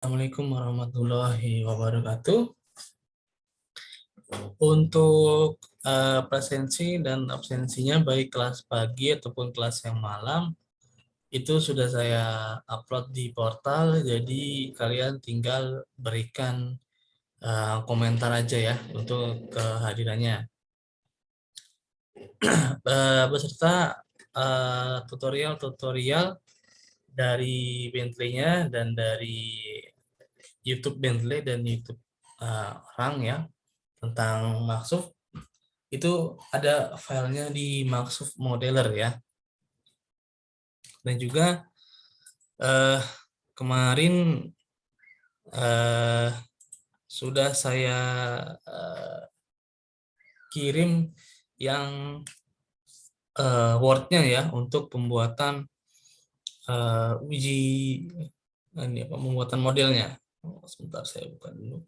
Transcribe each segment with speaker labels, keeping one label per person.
Speaker 1: Assalamualaikum warahmatullahi wabarakatuh. Untuk presensi dan absensinya baik kelas pagi ataupun kelas yang malam itu sudah saya upload di portal. Jadi kalian tinggal berikan komentar aja ya untuk kehadirannya. Beserta tutorial-tutorial dari Bentley-nya dan dari YouTube Bentley dan YouTube Rang ya tentang Microsoft itu ada filenya di Microsoft Modeler ya. Dan juga kemarin sudah saya kirim yang Word-nya ya untuk pembuatan uji ini apa pembuatan modelnya. Sebentar saya buka dulu.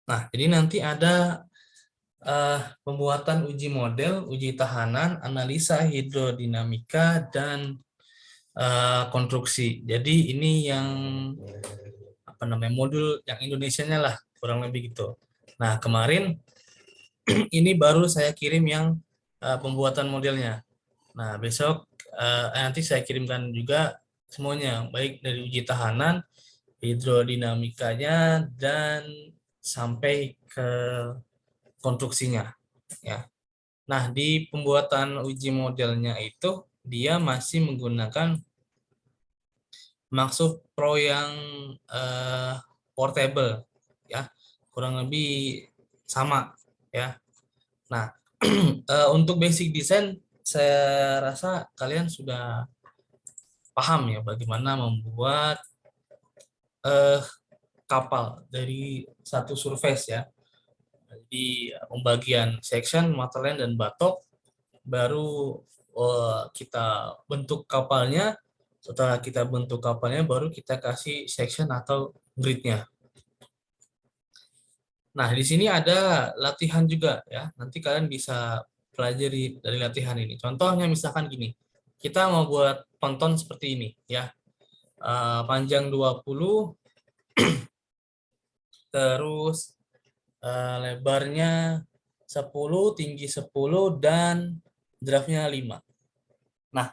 Speaker 1: Nah, jadi nanti ada pembuatan uji model, uji tahanan, analisa hidrodinamika, dan konstruksi. Jadi ini yang apa namanya modul yang Indonesianya lah, kurang lebih gitu. Nah, kemarin ini baru saya kirim yang pembuatan modelnya. Nah, besok nanti saya kirimkan juga semuanya, baik dari uji tahanan, hidrodinamikanya, dan sampai ke konstruksinya ya. Nah, di pembuatan uji modelnya itu dia masih menggunakan Microsoft Pro yang portable ya, kurang lebih sama ya. Nah, untuk basic design saya rasa kalian sudah paham ya bagaimana membuat kapal dari satu surface ya. Jadi pembagian section, material dan batok, baru kita bentuk kapalnya. Setelah kita bentuk kapalnya, baru kita kasih section atau gridnya. Nah, di sini ada latihan juga ya. Nanti kalian bisa pelajari dari latihan ini. Contohnya misalkan gini, kita mau buat ponton seperti ini ya. Panjang 20, terus lebarnya 10, tinggi 10, dan draftnya 5. Nah,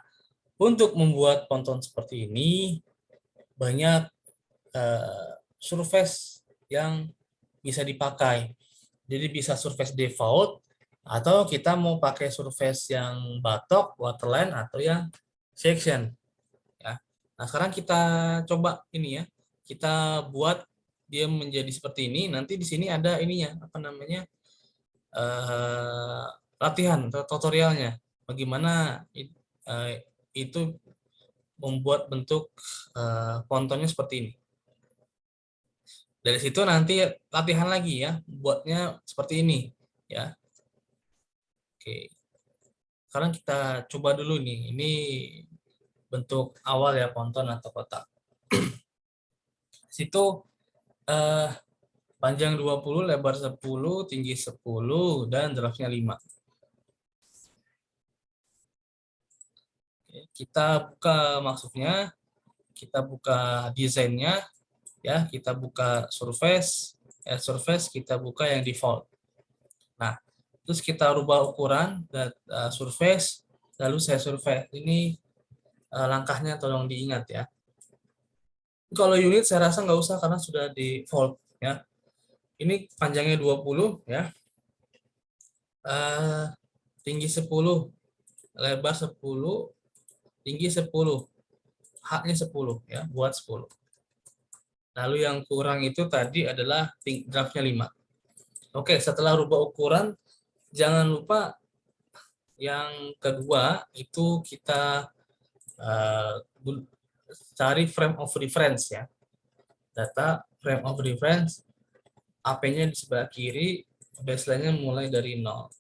Speaker 1: untuk membuat ponton seperti ini, banyak surface yang bisa dipakai. Jadi bisa surface default, atau kita mau pakai surface yang batok, waterline, atau yang section. Ya. Nah, sekarang kita coba ini ya. Kita buat dia menjadi seperti ini. Nanti di sini ada ininya, apa namanya, latihan atau tutorialnya. Bagaimana itu membuat bentuk pontonnya seperti ini. Dari situ nanti latihan lagi ya, buatnya seperti ini ya. Oke. Sekarang kita coba dulu nih. Ini bentuk awal ya, ponton atau kotak. Situ panjang 20, lebar 10, tinggi 10, dan draftnya 5. Oke, kita buka maksudnya, kita buka desainnya ya, kita buka surface, surface kita buka yang default. Nah, terus kita rubah ukuran dan surface, lalu saya survei. Ini langkahnya tolong diingat ya. Kalau unit saya rasa nggak usah karena sudah default ya. Ini panjangnya 20 ya. Tinggi 10, lebar 10, tinggi 10. H-nya 10 ya, buat 10. Lalu yang kurang itu tadi adalah draftnya 5. Oke, setelah rubah ukuran, jangan lupa yang kedua itu kita cari frame of reference ya. Data frame of reference, AP-nya di sebelah kiri, baseline-nya mulai dari 0.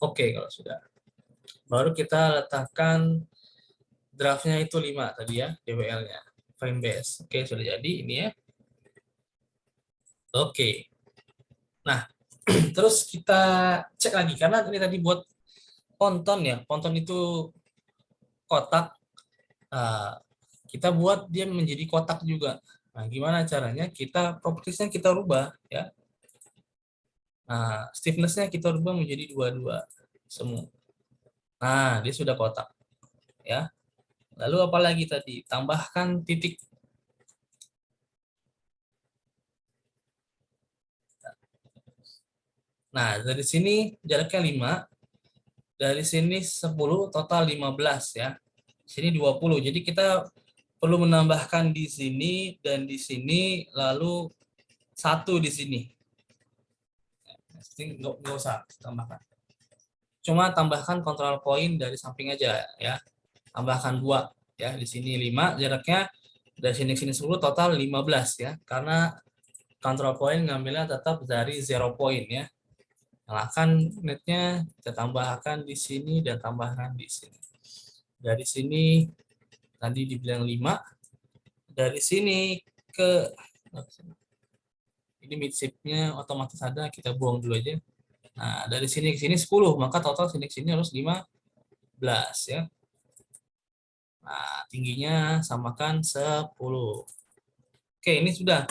Speaker 1: Oke, kalau sudah. Baru kita letakkan draftnya itu 5 tadi ya, DWL-nya. Frame base. Oke, sudah jadi ini ya. Oke. Nah, terus kita cek lagi karena ini tadi buat ponton ya. Ponton itu kotak, kita buat dia menjadi kotak juga. Nah, gimana caranya? Kita propertiesnya kita rubah ya. Nah, stiffness-nya kita rubah menjadi 22 semua. Nah, dia sudah kotak ya. Lalu apalagi tadi? Tambahkan titik. Nah, dari sini jaraknya 5, dari sini 10, total 15 ya. Sini 20. Jadi kita perlu menambahkan di sini dan di sini, lalu 1 di sini. Nggak usah tambahkan. Cuma tambahkan kontrol point dari samping aja ya. Tambahkan 2 ya. Di sini 5 jaraknya, dari sini ke sini 10, total 15 ya. Karena kontrol point ngambilnya tetap dari 0 point ya. Nyalakan netnya, kita tambahkan di sini dan tambahkan di sini. Dari sini tadi dibilang 5, dari sini ke ini midshipnya otomatis ada, kita buang dulu aja. Nah, dari sini ke sini 10, maka total sini ke sini harus 15 ya. Nah, tingginya samakan 10. Oke, ini sudah.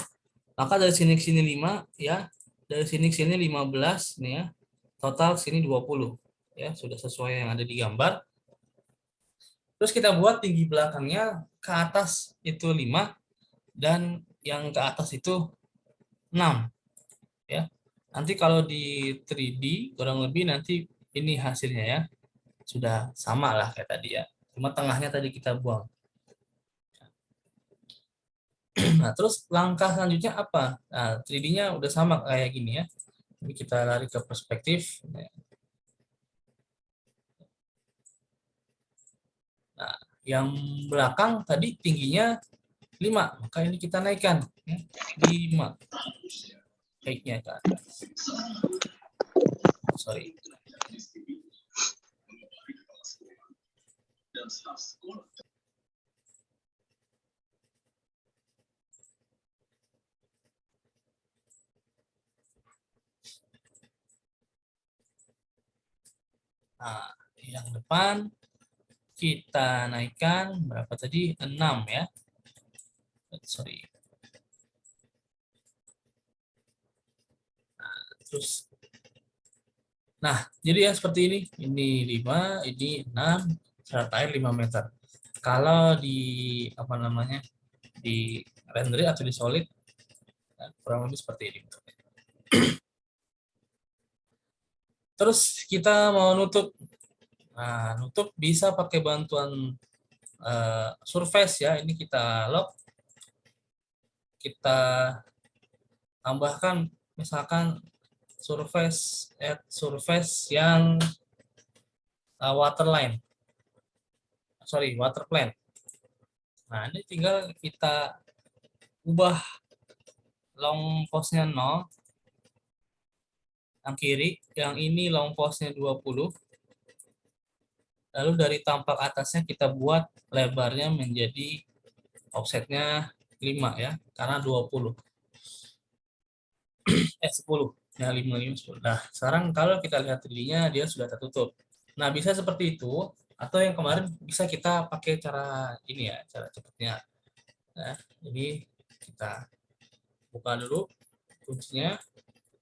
Speaker 1: Maka dari sini ke sini 5 ya. Dari sini ke sini 15 nih ya. Total sini 20. Ya, sudah sesuai yang ada di gambar. Terus kita buat tinggi belakangnya ke atas itu 5 dan yang ke atas itu 6 ya. Nanti kalau di 3D kurang lebih nanti ini hasilnya ya. Sudah sama lah kayak tadi ya. Cuma tengahnya tadi kita buang. Nah, terus langkah selanjutnya apa? Nah, 3D-nya udah sama kayak gini ya. Ini kita lari ke perspektif. Nah, yang belakang tadi tingginya 5, maka ini kita naikkan ya. 5. Height-nya ke atas. Sorry. Nah, yang depan kita naikkan berapa tadi? 6 ya. Sorry. Nah, terus jadi ya seperti ini. Ini 5, ini 6, syarat air 5 meter. Kalau di apa namanya? Di render atau di solid kurang lebih seperti ini. Terus kita mau nutup. Nah, nutup bisa pakai bantuan surface ya. Ini kita lock, kita tambahkan misalkan surface yang waterline, sorry waterplane. Nah, ini tinggal kita ubah long pose-nya 0, yang kiri, yang ini long pose-nya 20. Lalu dari tampak atasnya kita buat lebarnya menjadi offsetnya 5 ya, karena 20. 10. Ya, 5, 5, 10. Nah, sekarang kalau kita lihat 3D-nya, dia sudah tertutup. Nah, bisa seperti itu, atau yang kemarin bisa kita pakai cara ini ya, cara cepatnya. Nah, jadi kita buka dulu kuncinya,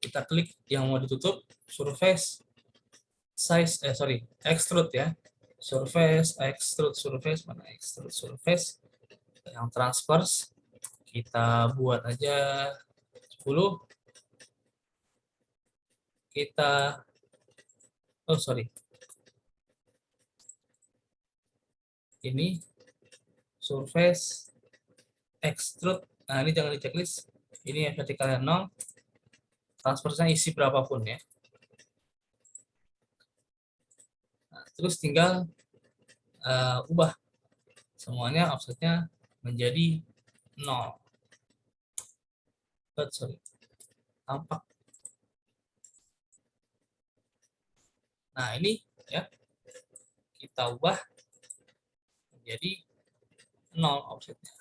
Speaker 1: kita klik yang mau ditutup, surface, size, extrude ya. Surface, extrude, surface, mana extrude, surface, yang transverse, kita buat aja 10, kita, oh sorry, ini surface, extrude, nah ini jangan di checklist, ini yang vertikalnya 0, transversnya isi berapapun ya. Nah, terus tinggal ubah semuanya offsetnya menjadi 0. Sorry, tampak. Nah, ini ya kita ubah menjadi 0 offsetnya.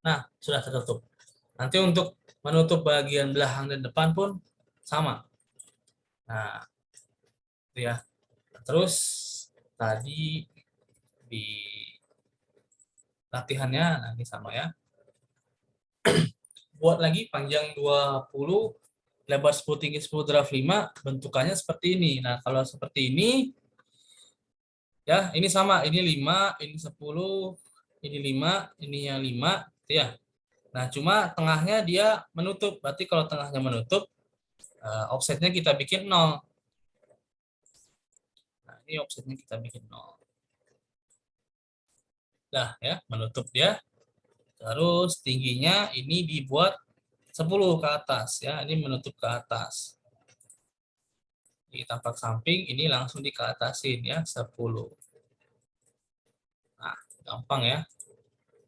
Speaker 1: Nah, sudah tertutup. Nanti untuk menutup bagian belakang dan depan pun sama. Nah, itu ya. Terus tadi di latihannya. Nah, ini sama ya. Buat lagi panjang 20, lebar 10, tinggi 10, draft 5, bentukannya seperti ini. Nah, kalau seperti ini, ya, ini sama, ini 5, ini 10, ini 5, ini yang 5, ya. Nah, cuma tengahnya dia menutup. Berarti kalau tengahnya menutup, offsetnya kita bikin 0. Nah, ini offsetnya kita bikin 0. Dah, ya, menutup dia. Terus tingginya ini dibuat 10 ke atas, ya. Ini menutup ke atas. Di tampak samping ini langsung dikeatasin ya 10. Nah, gampang ya.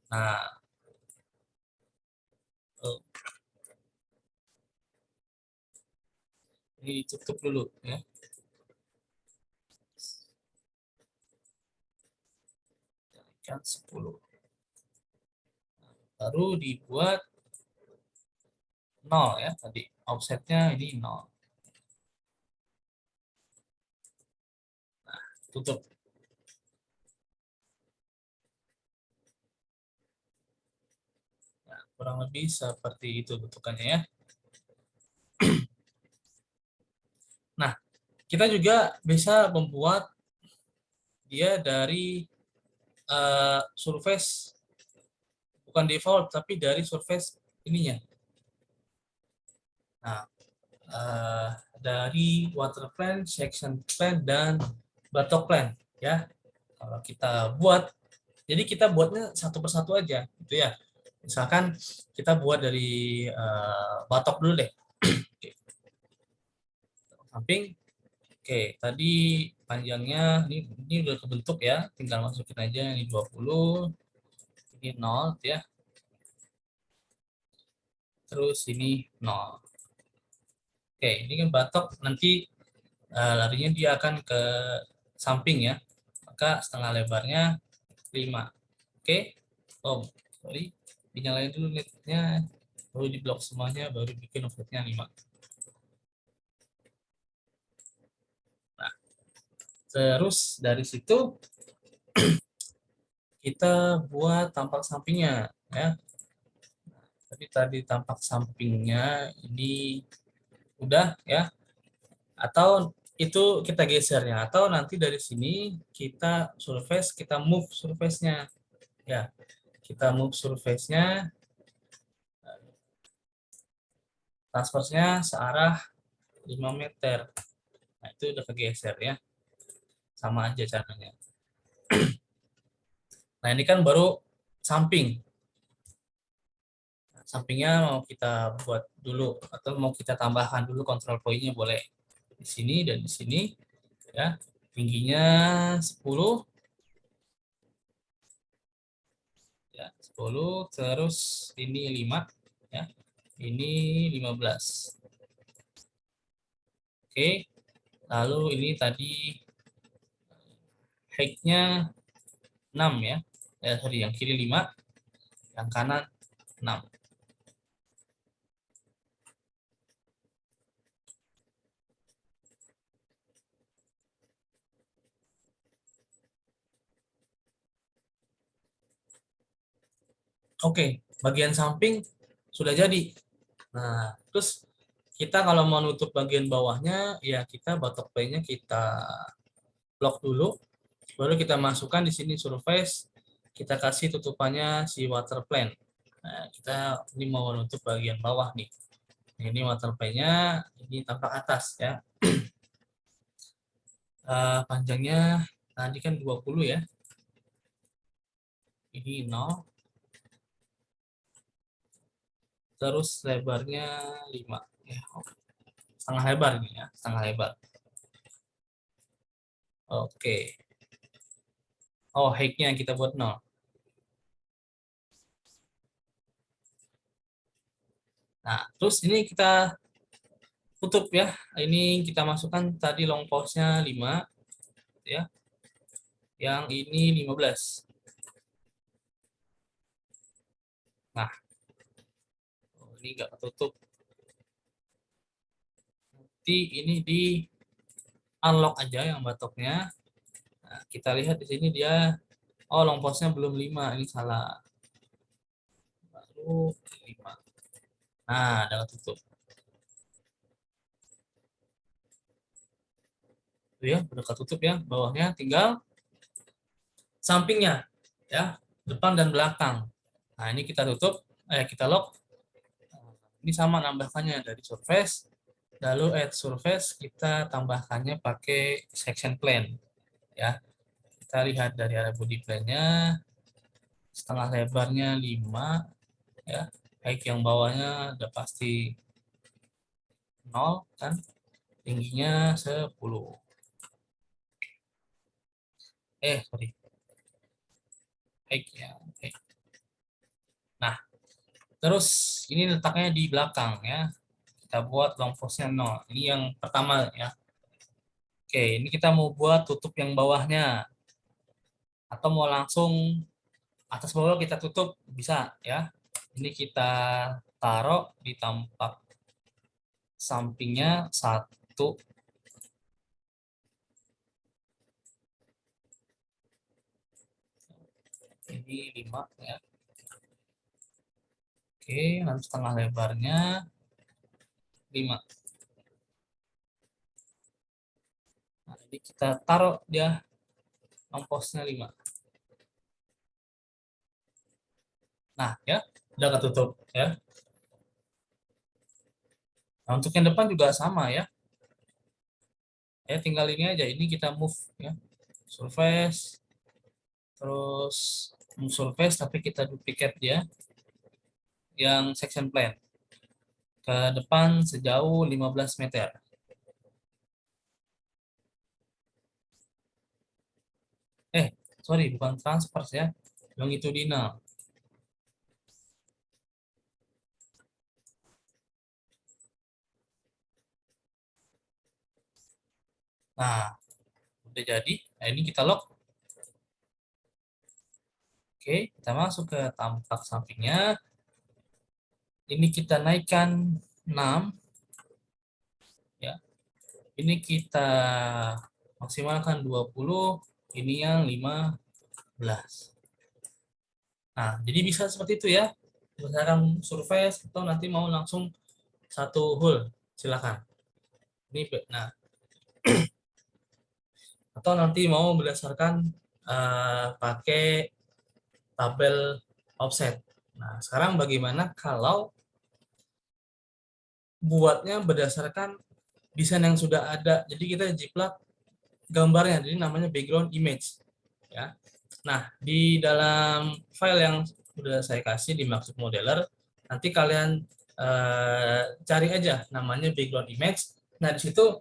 Speaker 1: Nah, ini tutup dulu ya. Kan 10. Baru dibuat 0 ya tadi. Offsetnya ini 0. Nah, tutup. Nah, kurang lebih seperti itu bentukannya ya. Nah, kita juga bisa membuat dia dari surface, bukan default tapi dari surface ininya. Nah, dari water plan, section plan, dan batok plan ya. Kalau kita buat, jadi kita buatnya satu persatu aja gitu ya. Misalkan kita buat dari batok dulu deh. Oke. Samping. Oke, tadi panjangnya ini udah kebentuk ya, tinggal masukin aja ini 20, ini 0 ya. Terus ini 0. Oke, ini kan batok nanti larinya dia akan ke samping ya. Maka setengah lebarnya 5. Oke. Oh, sorry. Dinyalain dulu netnya. Baru di blok semuanya, baru bikin offsetnya 5. Nah, terus dari situ kita buat tampak sampingnya ya. Tapi tadi tampak sampingnya ini udah ya. Atau itu kita gesernya, atau nanti dari sini kita surface, kita move surface-nya ya. Kita move surface-nya, transverse-nya searah 5 meter. Nah, itu udah kegeser ya. Sama aja caranya. Nah, ini kan baru samping. Nah, sampingnya mau kita buat dulu atau mau kita tambahkan dulu control point-nya boleh. Di sini dan di sini ya. Tingginya 10 ya, 10, terus ini 5 ya. Ini 15. Oke. Lalu ini tadi height-nya 6 ya. Sorry, yang kiri 5, yang kanan 6. Oke, bagian samping sudah jadi. Nah, terus kita kalau mau nutup bagian bawahnya, ya kita batok play-nya kita lock dulu, baru kita masukkan di sini surface, kita kasih tutupannya si water plane. Nah, kita ini mau nutup bagian bawah nih. Ini water plane-nya, ini tampak atas ya. Panjangnya tadi kan 20 ya. Ini 0. Terus lebarnya 5 ya. Setengah lebar ini ya, setengah lebar. Oke. Oh, height-nya kita buat 0. Nah, terus ini kita tutup ya. Ini kita masukkan tadi long pause-nya 5 ya. Yang ini 15. Nah, ini enggak ketutup. Nanti ini di unlock aja yang batoknya. Nah, kita lihat di sini dia Oh, long postnya belum 5, ini salah. Baru 5. Nah, udah ketutup. Itu ya, udah ketutup ya. Bawahnya tinggal sampingnya ya, depan dan belakang. Nah, ini kita tutup, kita lock. Ini sama nambahkannya dari surface, lalu add surface kita tambahkannya pakai section plane ya. Kita lihat dari area body plane-nya, setengah lebarnya 5 ya. Baik yang bawahnya udah pasti 0 kan, tingginya 10. Sorry. Baik ya. Baik. Nah, terus ini letaknya di belakang ya. Kita buat long force-nya 0. Ini yang pertama ya. Oke, ini kita mau buat tutup yang bawahnya. Atau mau langsung atas bawah kita tutup, bisa ya. Ini kita taruh di tampak sampingnya 1. Ini 5 ya. Oke, nanti setengah lebarnya 5. Nah, ini kita taruh dia ongkosnya 5. Nah, ya, udah ketutup ya. Nah, untuk yang depan juga sama ya. Ya, tinggal ini aja. Ini kita move ya. Surface, terus move surface tapi kita duplicate dia yang section plane ke depan sejauh 15 meter. Eh, sorry, bukan transfer ya. Longitudinal. Nah, udah jadi. Nah, ini kita lock. Oke, kita masuk ke tampak sampingnya. Ini kita naikkan 6 ya. Ini kita maksimalkan 20, ini yang 15. Nah, jadi bisa seperti itu ya. Berdasarkan surface atau nanti mau langsung satu hole, silakan. Ini nah, atau nanti mau berdasarkan pakai tabel offset. Nah, sekarang bagaimana kalau buatnya berdasarkan desain yang sudah ada. Jadi kita jiplak gambarnya, jadi namanya background image ya. Nah, di dalam file yang sudah saya kasih di Maxbook Modeler, nanti kalian cari aja namanya background image. Nah, di situ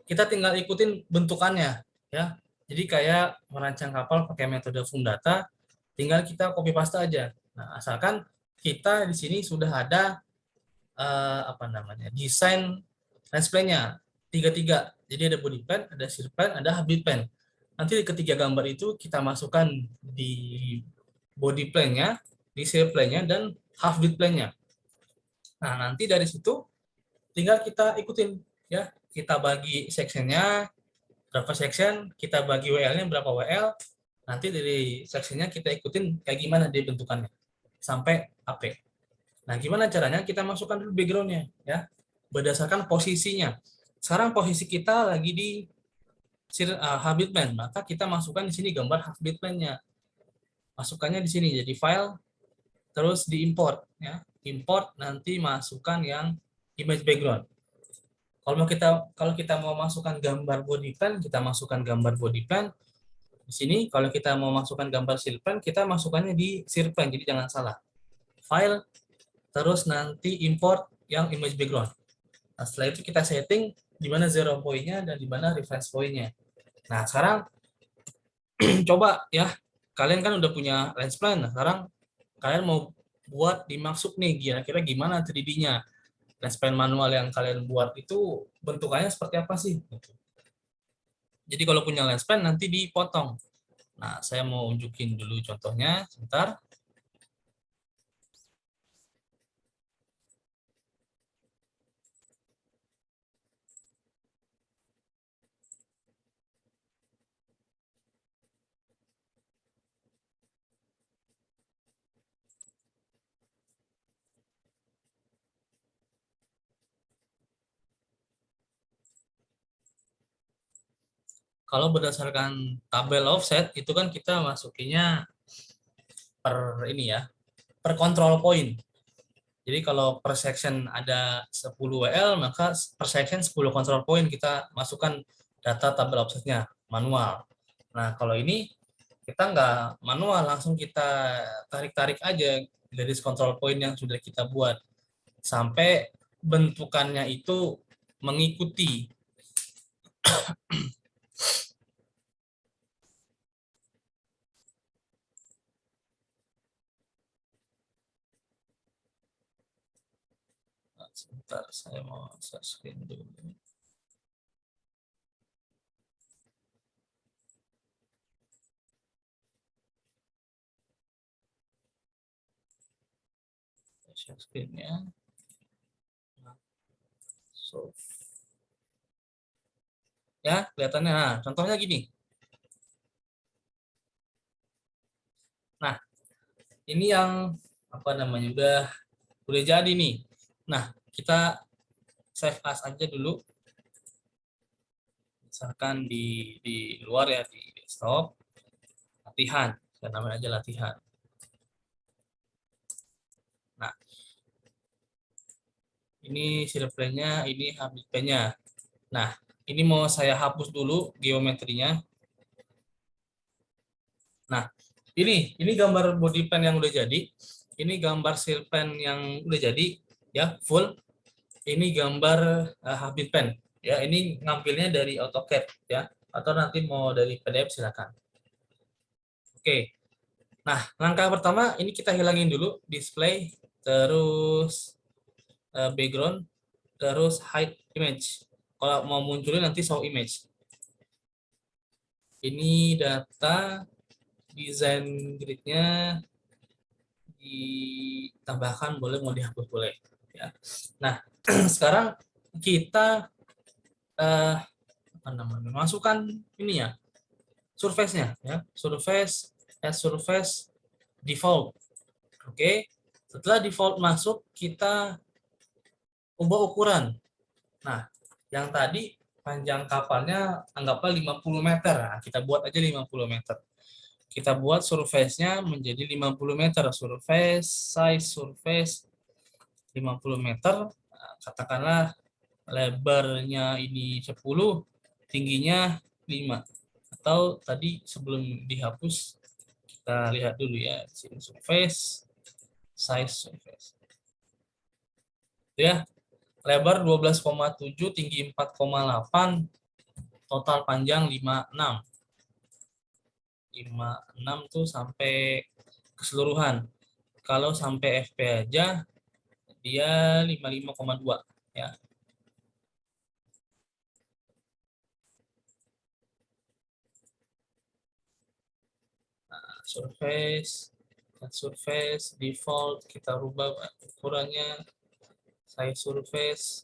Speaker 1: kita tinggal ikutin bentukannya ya. Jadi kayak merancang kapal pakai metode Fundata, tinggal kita copy paste aja. Nah, asalkan kita di sini sudah ada apa namanya desain lens plan-nya tiga. Jadi ada body plan, ada shear plan, ada habit plan. Nanti ketiga gambar itu kita masukkan di body plan-nya, di shear plan-nya, dan half bit plan-nya. Nah, nanti dari situ tinggal kita ikutin ya. Kita bagi section-nya berapa section, kita bagi WL-nya berapa WL. Nanti dari section-nya kita ikutin kayak gimana dia bentukannya sampai AP. Nah, gimana caranya? Kita masukkan dulu background-nya ya. Berdasarkan posisinya. Sekarang posisi kita lagi di habit plan, maka kita masukkan di sini gambar habit plan-nya. Masukkannya di sini jadi file, terus diimport ya. Import nanti masukkan yang image background. Kalau kita mau masukkan gambar body plan, kita masukkan gambar body plan. Di sini kalau kita mau masukkan gambar shear plan, kita masukkannya di shear plan. Jadi jangan salah. File, terus nanti import yang image background. Nah, setelah itu kita setting di mana zero point-nya dan di mana reference point-nya. Nah, sekarang coba ya, kalian kan udah punya lens plan. Nah, sekarang kalian mau buat dimaksud nih, kira-kira gimana 3D-nya. Lens plan manual yang kalian buat itu bentukannya seperti apa sih? Jadi kalau punya lens plan nanti dipotong. Nah, saya mau unjukin dulu contohnya, sebentar. Kalau berdasarkan tabel offset itu kan kita masukinya per ini ya, per control point. Jadi kalau per section ada 10 WL, maka per section 10 control point kita masukkan data tabel offsetnya manual. Nah, kalau ini kita nggak manual, langsung kita tarik-tarik aja garis control point yang sudah kita buat sampai bentukannya itu mengikuti. Sebentar, saya mau share screen dulu. Share screen-nya. So, ya, kelihatannya. Nah, contohnya gini. Nah, ini yang apa namanya udah jadi nih. Nah, kita save as aja dulu. Misalkan di luar ya, di desktop, latihan. Saya namain aja latihan. Nah, ini reply-nya, ini HBP-nya. Nah, ini mau saya hapus dulu geometrinya. Nah, ini gambar body pan yang udah jadi. Ini gambar seal pan yang udah jadi, ya full. Ini gambar Habit Pen, ya. Ini ngambilnya dari AutoCAD, ya. Atau nanti mau dari PDF silakan. Oke. Nah, langkah pertama ini kita hilangin dulu display, terus background, terus hide image. Kalau mau munculin nanti show image. Ini data desain gridnya ditambahkan, boleh, mau dihapus boleh, ya. Nah, sekarang kita apa namanya, masukkan ini ya, surface-nya, ya, surface default. Oke, setelah default masuk, kita ubah ukuran. Nah, yang tadi panjang kapalnya anggaplah 50 meter. Nah, kita buat aja 50 meter. Kita buat surface-nya menjadi 50 meter. Surface 50 meter. Nah, katakanlah lebarnya ini 10, tingginya 5. Atau tadi sebelum dihapus, kita lihat dulu ya, sini surface. Ya, lebar 12,7, tinggi 4,8, total panjang 56. 56 tuh sampai keseluruhan. Kalau sampai FP aja dia 55,2, ya. Nah, surface default kita rubah ukurannya, size surface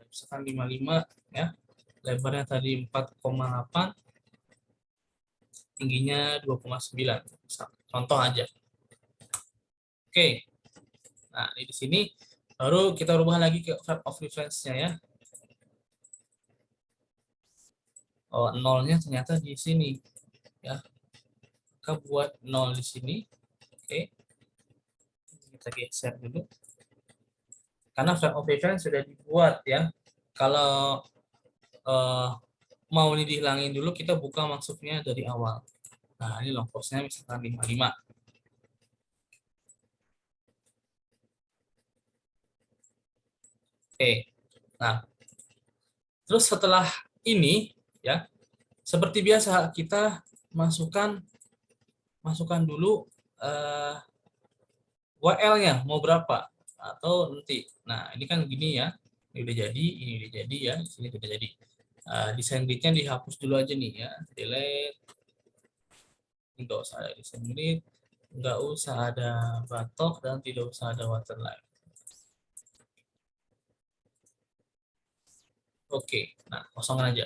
Speaker 1: misalkan 55, ya. Lebarnya tadi 4,8, tingginya 2,9. Contoh aja. Oke. Nah, di sini baru kita rubah lagi ke frame of reference-nya, ya. Oh, nolnya ternyata di sini, ya. Kita buat 0 di sini. Oke. Kita geser dulu. Karena frame of reference sudah dibuat, ya. Kalau mau ini dihilangin dulu, kita buka maksudnya dari awal. Nah, ini long course-nya misalkan 55. Oke. Nah, terus setelah ini, ya, seperti biasa kita masukkan dulu WL-nya mau berapa atau nanti. Nah, ini kan gini ya. Ini udah jadi, ya. Di sini sudah jadi. Desain grid-nya dihapus dulu aja nih, ya. Delete. Enggak usah ada desain grid, enggak usah ada batok, dan tidak usah ada waterline. Oke, nah kosongan aja.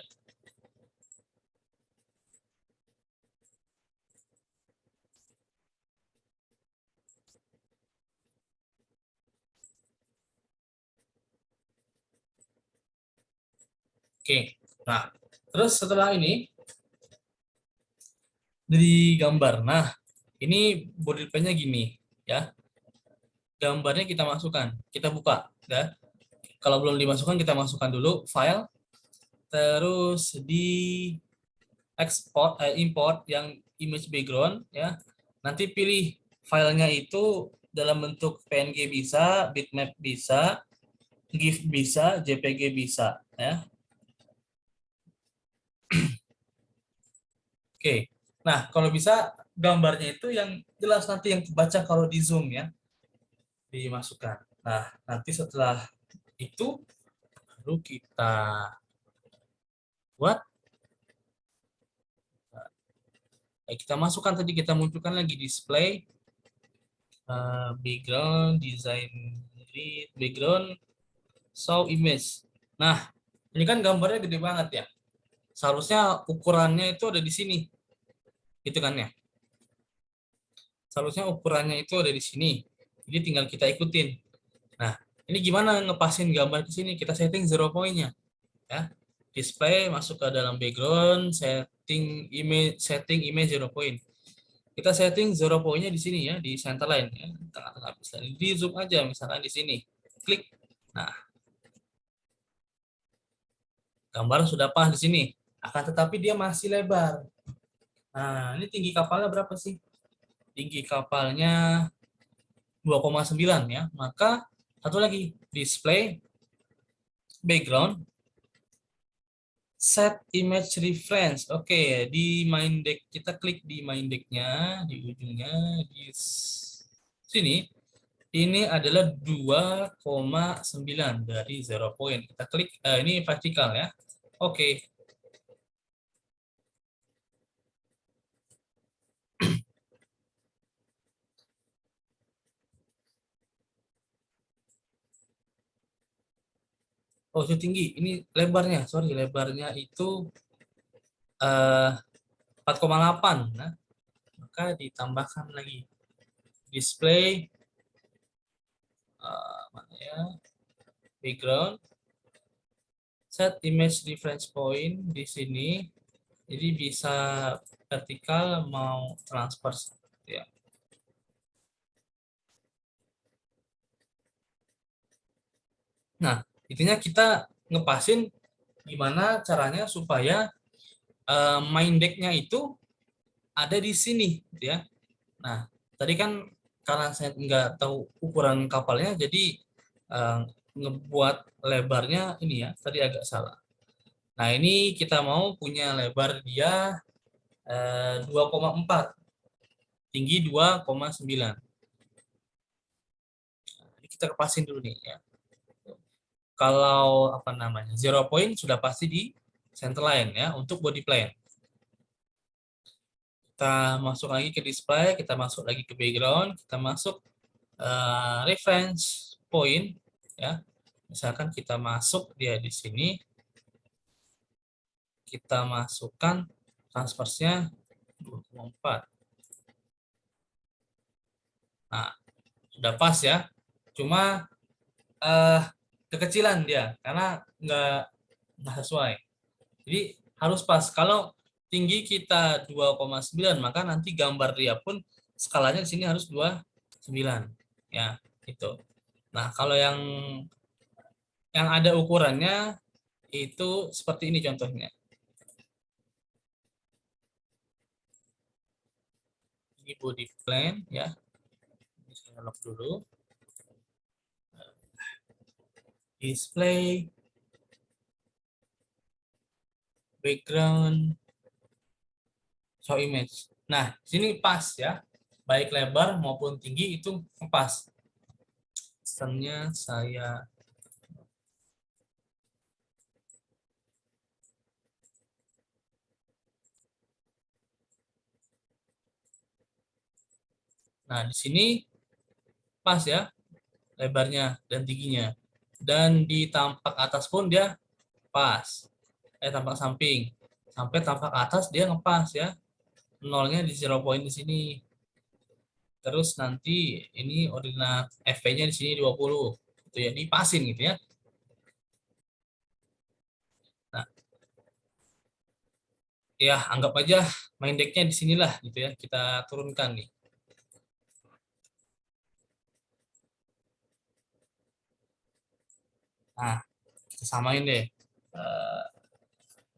Speaker 1: Oke, nah Terus setelah ini dari gambar. Nah, ini body plan-nya gini ya. Gambarnya kita masukkan, kita buka ya. Kalau belum dimasukkan kita masukkan dulu file, terus di import yang image background ya. Nanti pilih filenya itu dalam bentuk PNG bisa, bitmap bisa, GIF bisa, JPG bisa ya. Oke. Nah, kalau bisa gambarnya itu yang jelas nanti yang terbaca kalau di zoom ya, dimasukkan. Nah, nanti setelah itu baru kita buat. Kita masukkan tadi, kita munculkan lagi display background design grid background show image. Nah, ini kan gambarnya gede banget ya. Seharusnya ukurannya itu ada di sini, gitu kan ya. Seharusnya ukurannya itu ada di sini. Jadi tinggal kita ikutin. Nah, ini gimana ngepasin gambar ke sini? Kita setting 0 point-nya ya. Display masuk ke dalam background, setting image 0 point. Kita setting 0 point-nya di sini ya, di center line ya, tengah-tengah bisa. Di zoom aja misalkan di sini. Klik. Nah, gambar sudah pas di sini. Akan tetapi dia masih lebar. Nah, ini tinggi kapalnya berapa sih? Tinggi kapalnya 2,9 ya. Maka satu lagi, display background set image reference. Oke, di main deck kita klik di main deck-nya di ujungnya di sini. Ini adalah 2,9 dari 0 point. Kita klik ini vertikal ya. Oke. Oh, itu tinggi. Ini lebarnya, sorry, lebarnya itu 4,8. Nah, maka ditambahkan lagi display mana ya? Background set image reference point di sini. Jadi bisa vertikal mau transfer ya. Nah, intinya kita ngepasin gimana caranya supaya main deck-nya itu ada di sini gitu ya. Nah, tadi kan karena saya nggak tahu ukuran kapalnya, jadi ngebuat lebarnya ini ya, tadi agak salah. Nah, ini kita mau punya lebar dia 2,4, tinggi 2,9. Ini kita kepasin dulu nih ya. Kalau apa namanya 0 point sudah pasti di center line ya untuk body plan. Kita masuk lagi ke display, kita masuk lagi ke background, kita masuk reference point ya. Misalkan kita masuk dia di sini, kita masukkan transverse-nya 2,4. Nah, sudah pas ya. Cuma kekecilan dia karena nggak sesuai. Jadi harus pas. Kalau tinggi kita 2,9 maka nanti gambar dia pun skalanya di sini harus 29 ya, itu. Nah, kalau yang ada ukurannya itu seperti ini contohnya. Ini body plan ya. Ini saya lock dulu. Display background show image. Nah, sini pas ya. Baik lebar maupun tinggi itu pas. Sistemnya saya Nah, di sini pas ya lebarnya dan tingginya. Dan di tampak atas pun dia pas. Tampak samping. Sampai tampak atas dia ngepas ya. Nolnya di 0 point di sini. Terus nanti ini ordinat FP-nya di sini 20. Itu ya, dipasin gitu ya. Nah, ya anggap aja main decknya di sinilah gitu ya, kita turunkan nih. Nah, kita samain deh.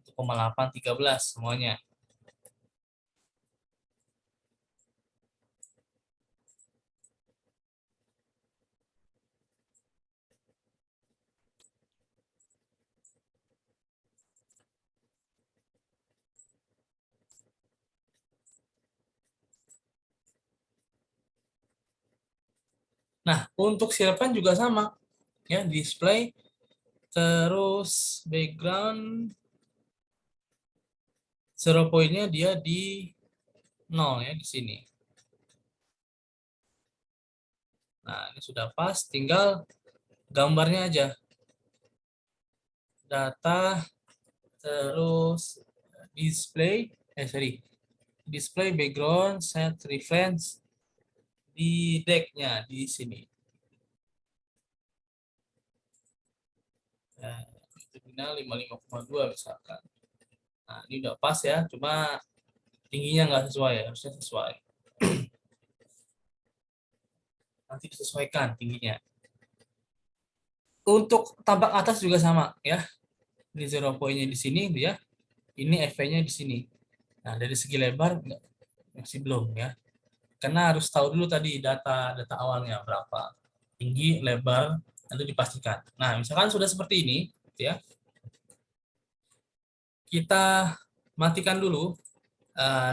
Speaker 1: 1,8 13 semuanya. Nah, untuk silpan juga sama ya, display terus background zero point-nya dia di 0 ya di sini. Nah, ini sudah pas, tinggal gambarnya aja. Data terus display background set reference di decknya di sini. Nah, itu final 55,2 misalkan. Nah, ini udah pas ya, cuma tingginya nggak sesuai ya, harusnya sesuai. Nanti disesuaikan tingginya. Untuk tampak atas juga sama ya. Ini zero point-nya di sini ya. Ini FV-nya di sini. Nah, dari segi lebar masih belum ya. Karena harus tahu dulu tadi data awalnya berapa. Tinggi, lebar, nanti dipastikan. Nah, misalkan sudah seperti ini, ya, kita matikan dulu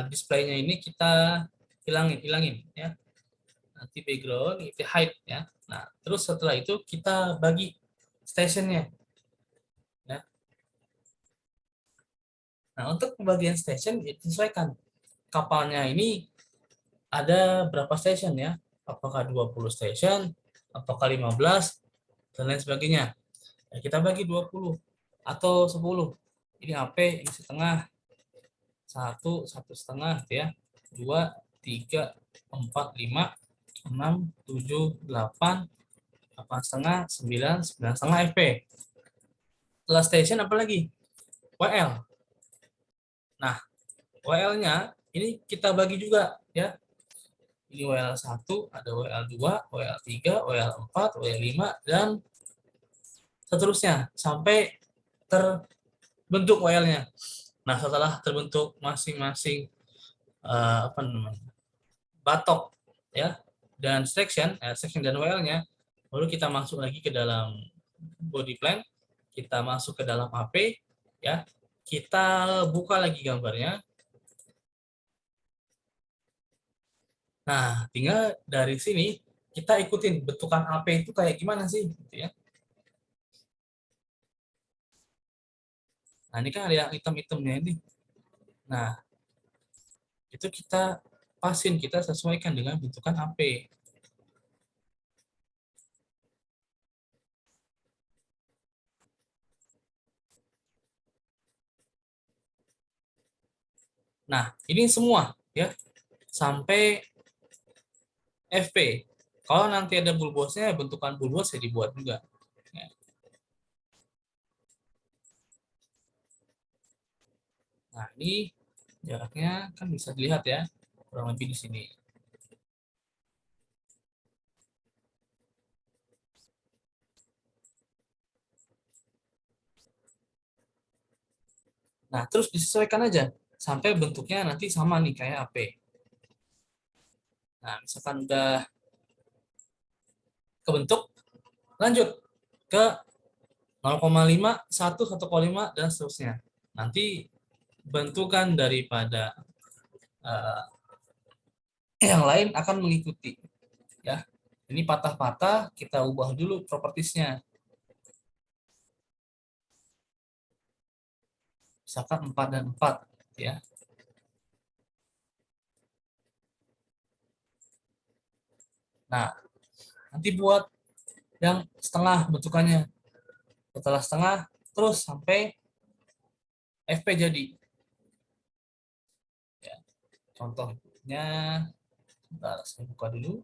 Speaker 1: displaynya ini, kita hilangin ya. Nanti background, itu hide ya. Nah, terus setelah itu kita bagi stationnya ya. Nah, untuk pembagian station disesuaikan. Kapalnya ini ada berapa station ya? Apakah 20 station, apakah 15 dan lain sebagainya. Ya, kita bagi 20 atau 10. Ini HP, ini setengah, satu setengah ya, 2 3 4 5 6 7 8 8 setengah, 9 9 setengah FP. Setelah station apa lagi? WL. Nah, WL-nya ini kita bagi juga ya. Ini WL1, ada WL2, WL3, WL4, WL5 dan seterusnya sampai terbentuk WL-nya. Nah, setelah terbentuk masing-masing apa namanya? Batok ya dan section dan WL-nya, baru kita masuk lagi ke dalam body plan, kita masuk ke dalam AP ya. Kita buka lagi gambarnya. Nah, tinggal dari sini kita ikutin bentukan AP itu kayak gimana sih gitu ya. Nah, ini kan ada yang hitam-hitamnya ini. Nah, itu kita pasin, kita sesuaikan dengan bentukan AP. Nah, ini semua ya sampai FP. Kalau nanti ada bulbosnya, bentukan bulbos ya dibuat juga. Ya. Nah, ini jaraknya kan bisa dilihat ya, kurang lebih di sini. Nah, terus disesuaikan aja sampai bentuknya nanti sama nih kayak AP. Nah, misalkan udah kebentuk, lanjut ke 0,5, 1, 1,5 dan seterusnya. Nanti bentukan daripada uh, yang lain akan mengikuti ya. Ini patah-patah, kita ubah dulu propertiesnya. Misalkan 4 dan 4 ya. Nah, nanti buat yang setengah bentukannya. Setelah setengah terus sampai FP jadi. Ya, contohnya, bentar, saya buka dulu.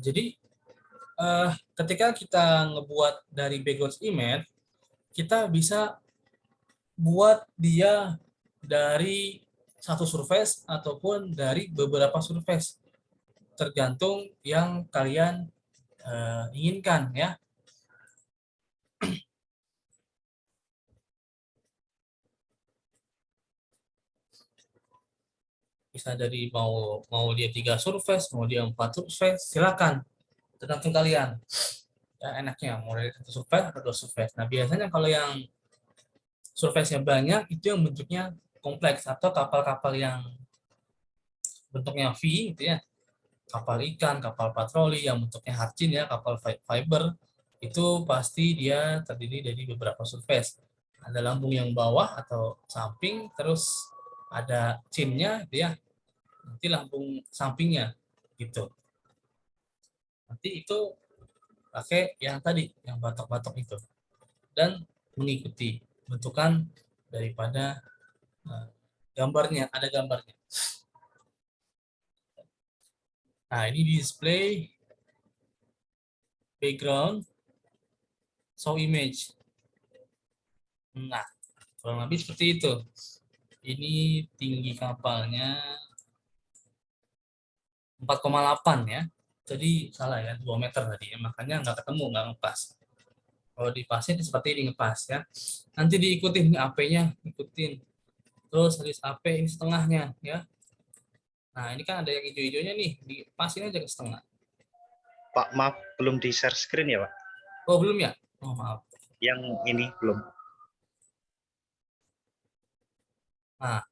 Speaker 1: jadi ketika kita ngebuat dari background image, kita bisa buat dia dari satu surface ataupun dari beberapa surface, tergantung yang kalian inginkan ya. Bisa dari mau dia 3 surface, mau dia 4 surface, silakan, tergantung kalian. Ya, enaknya mau dari 1 surface atau 2 surface. Nah, biasanya kalau yang surface-nya banyak itu yang bentuknya kompleks, atau kapal-kapal yang bentuknya V gitu ya. Kapal ikan, kapal patroli yang bentuknya harcin ya, kapal fiber, itu pasti dia terdiri dari beberapa surface. Ada lambung yang bawah atau samping, terus ada chinnya gitu ya, nanti lambung sampingnya gitu. Nanti itu pakai yang tadi, yang batok-batok itu, dan mengikuti bentukan daripada gambarnya, ada gambarnya. Nah, ini display background show image. Nah, kurang lebih seperti itu. Ini tinggi kapalnya 4,8 ya. Jadi salah ya, 2 meter tadi ya. Makanya nggak ketemu, nggak ngepas. Kalau dipasin seperti ini ngepas ya. Nanti diikutin ini AP-nya, ikutin. Terus garis AP ini setengahnya ya. Nah, ini kan ada yang hijau-hijaunya nih, dipasin aja ke setengah.
Speaker 2: Pak, maaf, belum di share screen ya, Pak?
Speaker 1: Oh, belum ya? Oh, maaf.
Speaker 2: Yang ini belum.
Speaker 1: Nah,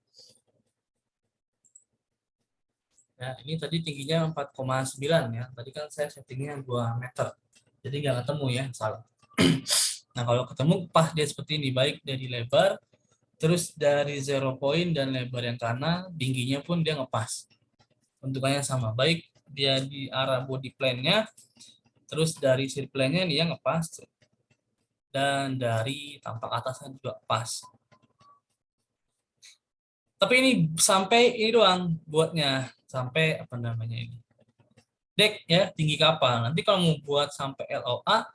Speaker 1: ya, ini tadi tingginya 4,9 ya. Tadi kan saya settingnya 2 meter. Jadi nggak ketemu ya, salah. Nah, kalau ketemu pas dia seperti ini, baik dari lebar, terus dari 0 point dan lebar yang kanan, tingginya pun dia ngepas. Bentukannya sama, baik dia di arah body plan-nya, terus dari side plan-nya dia ngepas, dan dari tampak atasnya juga pas. Tapi ini sampai ini doang buatnya, sampai apa namanya ini, deck ya, tinggi kapal. Nanti kalau mau buat sampai LOA,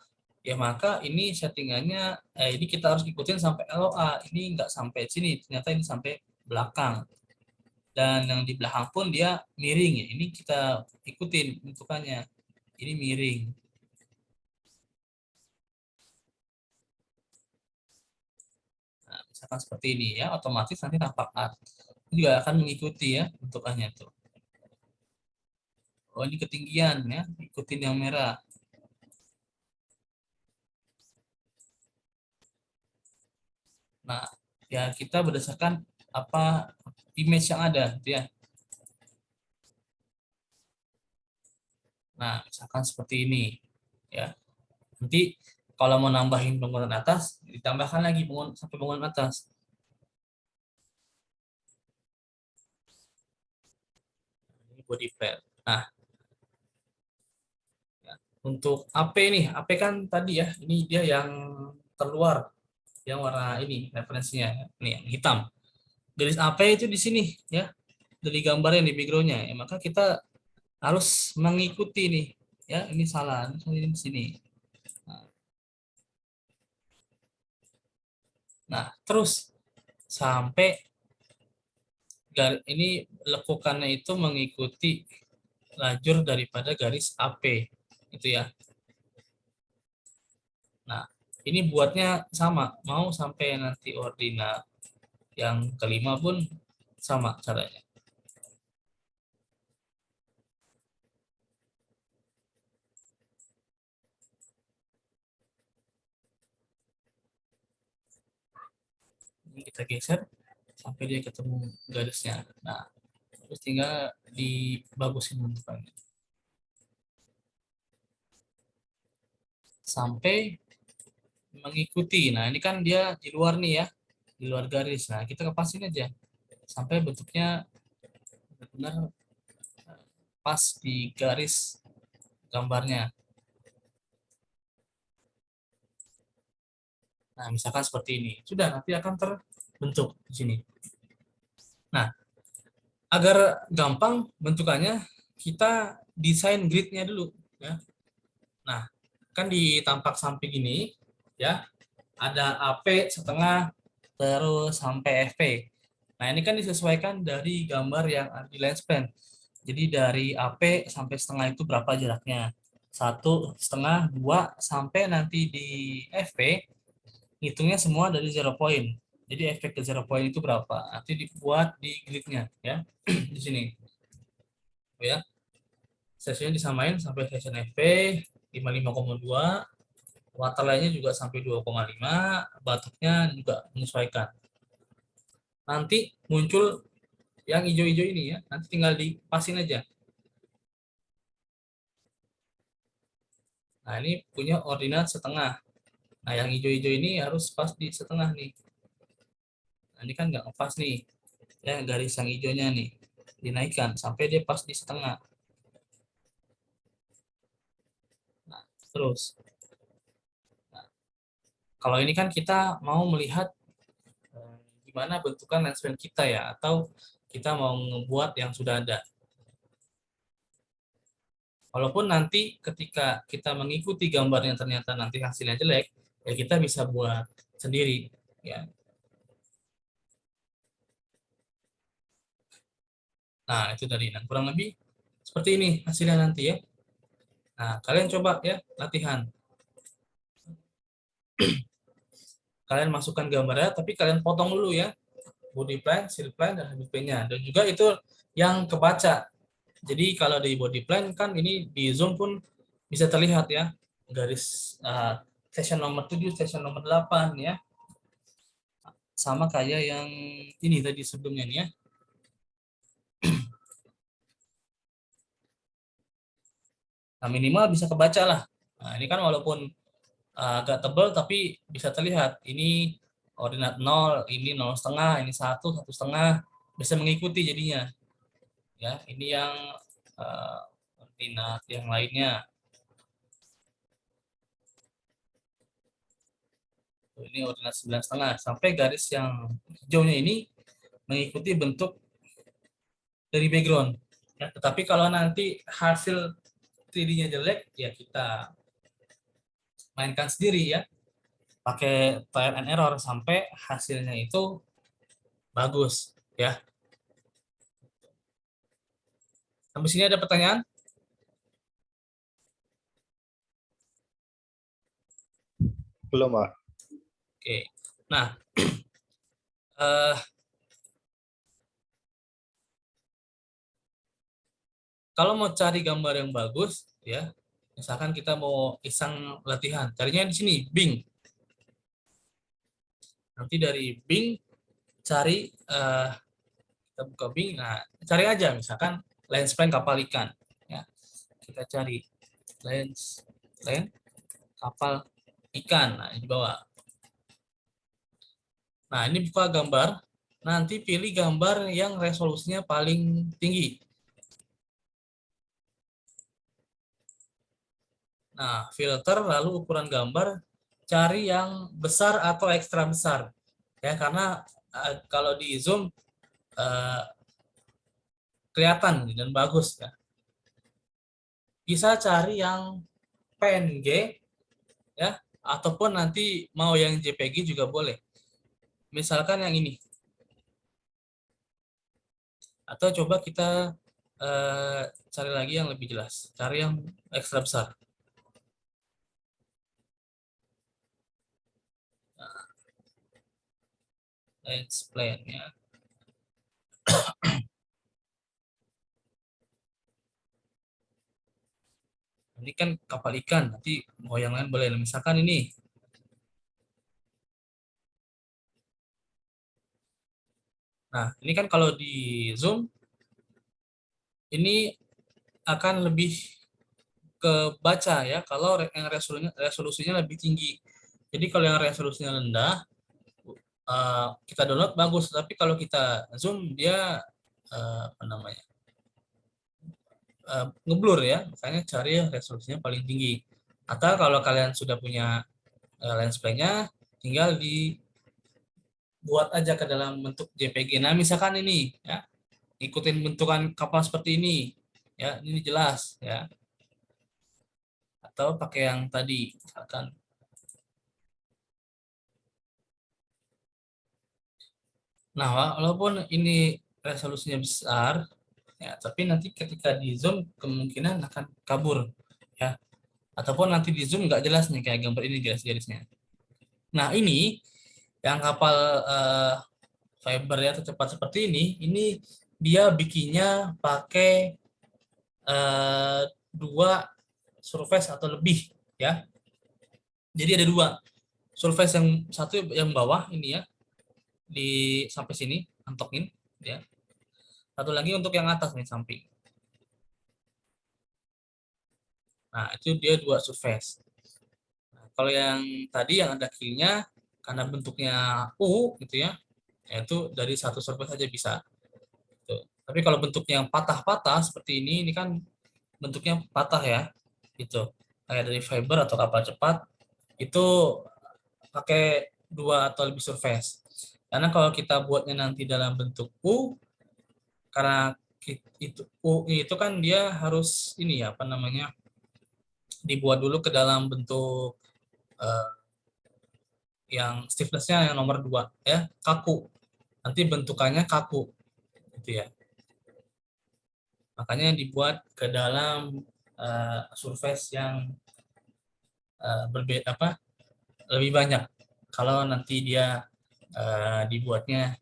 Speaker 1: ya maka ini settingannya, ini kita harus ikutin sampai LOA. Ini nggak sampai sini, ternyata ini sampai belakang. Dan yang di belakang pun dia miring ya. Ini kita ikutin bentukannya. Ini miring. Nah, misalkan seperti ini ya, otomatis nanti tampak art. Ini juga akan mengikuti ya bentukannya tuh. Oh, ini ketinggian ya, ikutin yang merah. Nah, ya kita berdasarkan apa image yang ada gitu ya. Nah, misalkan seperti ini ya. Nanti kalau mau nambahin bangunan atas, ditambahkan lagi bangunan sampai bangunan atas. Ini body plan. Nah, ya, untuk AP nih, AP kan tadi ya, ini dia yang terluar, yang warna ini referensinya, ini yang hitam. Garis AP itu di sini ya, dari gambarnya di backgroundnya. Ya, maka kita harus mengikuti nih, ya ini salah, ini di sini. Nah, terus sampai ini lekukannya itu mengikuti lajur daripada garis AP itu ya. Nah, ini buatnya sama, mau sampai nanti ordinat yang kelima pun sama caranya. Ini kita geser sampai dia ketemu garisnya. Nah, terus tinggal dibagusin bentukannya. Sampai mengikuti. Nah, ini kan dia di luar nih ya, di luar garis. Nah, kita kepasin aja sampai bentuknya benar-benar pas di garis gambarnya. Nah, misalkan seperti ini. Sudah, nanti akan terbentuk di sini. Nah, agar gampang bentukannya, kita desain gridnya dulu. ya. Nah, kan di tampak samping ini ya ada AP setengah terus sampai FP. Nah, ini kan disesuaikan dari gambar yang ada di lens plan. Jadi dari AP sampai setengah itu berapa jaraknya? 1,5, 2, sampai nanti di FP, hitungnya semua dari 0 point. Jadi efek ke 0 point itu berapa? Nanti dibuat di gridnya ya, di sini. Ya, sesinya disamain sampai session FP 55,2, waterline-nya juga sampai 2,5, batuknya juga menyesuaikan. Nanti muncul yang hijau-hijau ini ya, nanti tinggal dipasin aja. Nah, ini punya ordinat setengah. Nah, yang hijau-hijau ini harus pas di setengah nih. Nah, ini kan nggak pas nih. Ya, garis yang hijaunya nih. Dinaikkan sampai dia pas di setengah. Nah, terus. Nah, kalau ini kan kita mau melihat gimana bentukan lens plan kita ya, atau kita mau membuat yang sudah ada. Walaupun nanti ketika kita mengikuti gambar yang ternyata nanti hasilnya jelek, ya kita bisa buat sendiri ya. Nah, itu dari kurang lebih seperti ini hasilnya nanti ya. Nah, kalian coba ya latihan. Kalian masukkan gambarnya, tapi kalian potong dulu ya. Body plan, seal plan, dan habit plan-nya. Dan juga itu yang kebaca. Jadi kalau di body plan kan ini di zoom pun bisa terlihat ya. Garis session nomor 7, session nomor 8 ya. Sama kayak yang ini tadi sebelumnya nih ya. Nah, minimal bisa kebaca lah. Nah, ini kan walaupun agak tebal tapi bisa terlihat. Ini ordinat 0, ini 0,5, ini 1,5. Bisa mengikuti jadinya. Ya, ini yang ordinat yang lainnya. Ini ordinat 9,5 sampai garis yang hijaunya ini mengikuti bentuk dari background. Ya, tetapi kalau nanti hasil 3D-nya jelek, ya kita mainkan sendiri ya, pakai trial and error sampai hasilnya itu bagus ya. Sampai sini ada pertanyaan?
Speaker 2: Belum, Pak.
Speaker 1: Oke. Nah, eh, kalau mau cari gambar yang bagus ya, misalkan kita mau iseng latihan, carinya di sini Bing. Nanti dari Bing cari kita buka Bing, nah cari aja misalkan lens plan kapal ikan ya. Kita cari lens plan kapal ikan, nah di bawah. Nah, ini buka gambar, nanti pilih gambar yang resolusinya paling tinggi. Nah, filter lalu ukuran gambar, cari yang besar atau ekstra besar. Ya, karena kalau di zoom kelihatan dan bagus ya. Bisa cari yang PNG ya, ataupun nanti mau yang JPG juga boleh. Misalkan yang ini. Atau coba kita cari lagi yang lebih jelas. Cari yang ekstra besar. Nah, lens plan ya. Ini kan kapal ikan, nanti mau yang lain boleh. Misalkan ini. Nah, ini kan kalau di zoom, ini akan lebih ke baca ya, kalau yang resolusinya lebih tinggi. Jadi kalau yang resolusinya rendah, kita download bagus, tapi kalau kita zoom dia apa namanya ngeblur ya, makanya cari yang resolusinya paling tinggi. Atau kalau kalian sudah punya lens play-nya, tinggal dibuat aja ke dalam bentuk JPG. Nah, misalkan ini ya, ikutin bentukan kapal seperti ini ya, ini jelas ya. atau pakai yang tadi misalkan. Nah, walaupun ini resolusinya besar, ya, tapi nanti ketika di zoom kemungkinan akan kabur, ya. Ataupun nanti di zoom nggak jelas nih kayak gambar ini garis-garisnya. Nah, ini yang kapal fiber ya tercepat seperti ini dia bikinnya pakai dua surface atau lebih, ya. Jadi ada dua surface, yang satu yang bawah ini ya, di sampai sini antokin, ya. Satu lagi untuk yang atas nih samping. Nah, itu dia dua surface. Nah, kalau yang tadi yang ada kirinya karena bentuknya U gitu ya, yaitu dari satu surface saja bisa. Tuh. Tapi kalau bentuknya yang patah-patah seperti ini kan bentuknya patah ya, gitu. Kayak dari fiber atau kapal cepat itu pakai dua atau lebih surface. Karena kalau kita buatnya nanti dalam bentuk U, karena itu U itu kan dia harus ini ya apa namanya, dibuat dulu ke dalam bentuk uh, yang stiffness-nya yang nomor 2 ya, kaku. Nanti bentukannya kaku gitu ya. Makanya dibuat ke dalam surface yang berbeda apa lebih banyak. Kalau nanti dia dibuatnya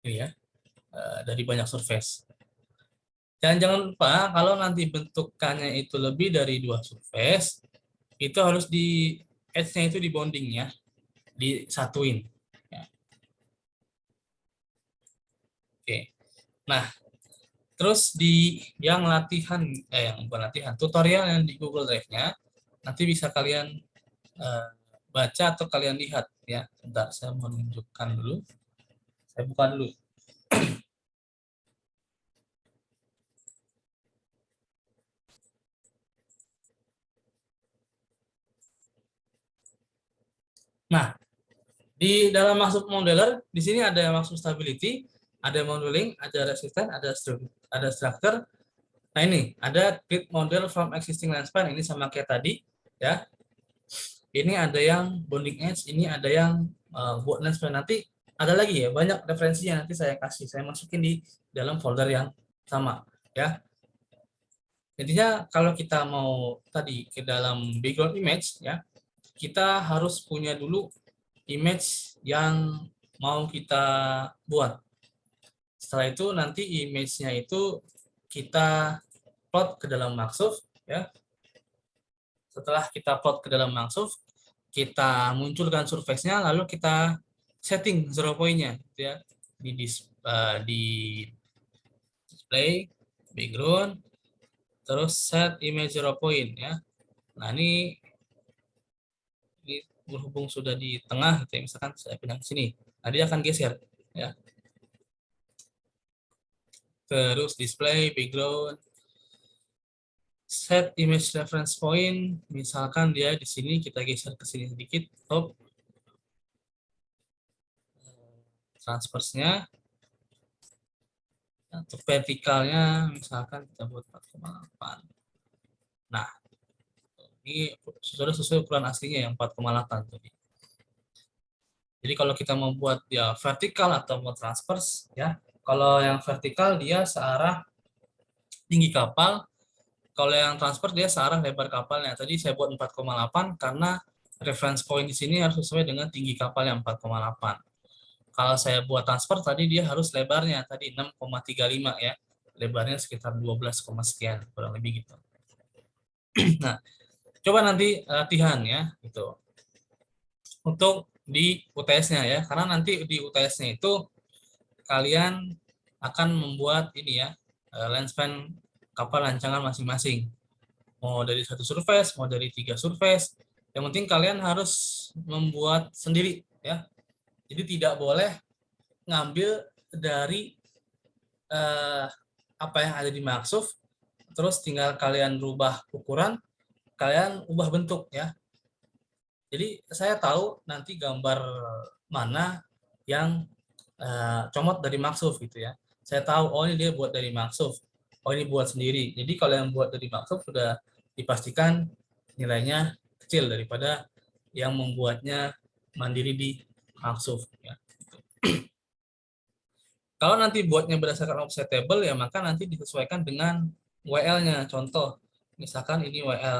Speaker 1: ini ya dari banyak surface. Dan jangan lupa kalau nanti bentukannya itu lebih dari dua surface, itu harus di edge-nya itu di bonding ya, disatuin. Ya. Oke. Nah, terus di yang latihan, yang bukan latihan, tutorial yang di Google Drive-nya, nanti bisa kalian baca atau kalian lihat ya. Bentar, saya mau menunjukkan dulu. Saya buka dulu. Nah, di dalam maksud modeler, di sini ada yang maksud stability, ada modeling, ada resistance, ada structure. Nah ini ada create model from existing lens span, ini sama kayak tadi ya. Ini ada yang bonding edge, ini ada yang buat lens span. Nanti ada lagi ya, banyak referensinya nanti saya kasih, saya masukin di dalam folder yang sama ya. Intinya kalau kita mau tadi ke dalam background image ya, kita harus punya dulu image yang mau kita buat. Setelah itu nanti image-nya itu kita plot ke dalam Maxuf ya. Setelah kita plot ke dalam Maxuf, kita munculkan surface-nya, lalu kita setting zero point-nya ya di display background, terus set image zero point ya. Nah ini berhubung sudah di tengah, gitu ya, misalkan saya pindah ke sini, nah dia akan geser ya. Terus display background, set image reference point, misalkan dia di sini, kita geser ke sini sedikit, top transverse-nya, untuk vertikalnya misalkan kita buat 4,8. Nah, ini sudah sesuai ukuran aslinya yang 4,8 tadi. Jadi kalau kita mau buat dia vertikal atau mau transverse ya, kalau yang vertikal dia searah tinggi kapal, kalau yang transfer dia searah lebar kapalnya. Tadi saya buat 4,8 karena reference point di sini harus sesuai dengan tinggi kapal yang 4,8. Kalau saya buat transfer tadi dia harus lebarnya tadi 6,35 ya. Lebarnya sekitar 12, sekian, kurang lebih gitu. Nah, coba nanti latihan ya gitu. Untuk di UTS-nya ya, karena nanti di UTS-nya itu kalian akan membuat ini ya, lens span kapal rancangan masing-masing. Mau dari satu surface, mau dari 3 surface. Yang penting kalian harus membuat sendiri ya. Jadi tidak boleh ngambil dari apa yang ada di Maxuf, terus tinggal kalian rubah ukuran, kalian ubah bentuk ya. Jadi saya tahu nanti gambar mana yang comot dari Maxuf gitu ya. Saya tahu, oh ini dia buat dari Maxuf. oh ini buat sendiri. Jadi kalau yang buat dari Microsoft sudah dipastikan nilainya kecil daripada yang membuatnya mandiri di Microsoft. Ya. Kalau nanti buatnya berdasarkan offset table ya maka nanti disesuaikan dengan WL-nya. Contoh, misalkan ini WL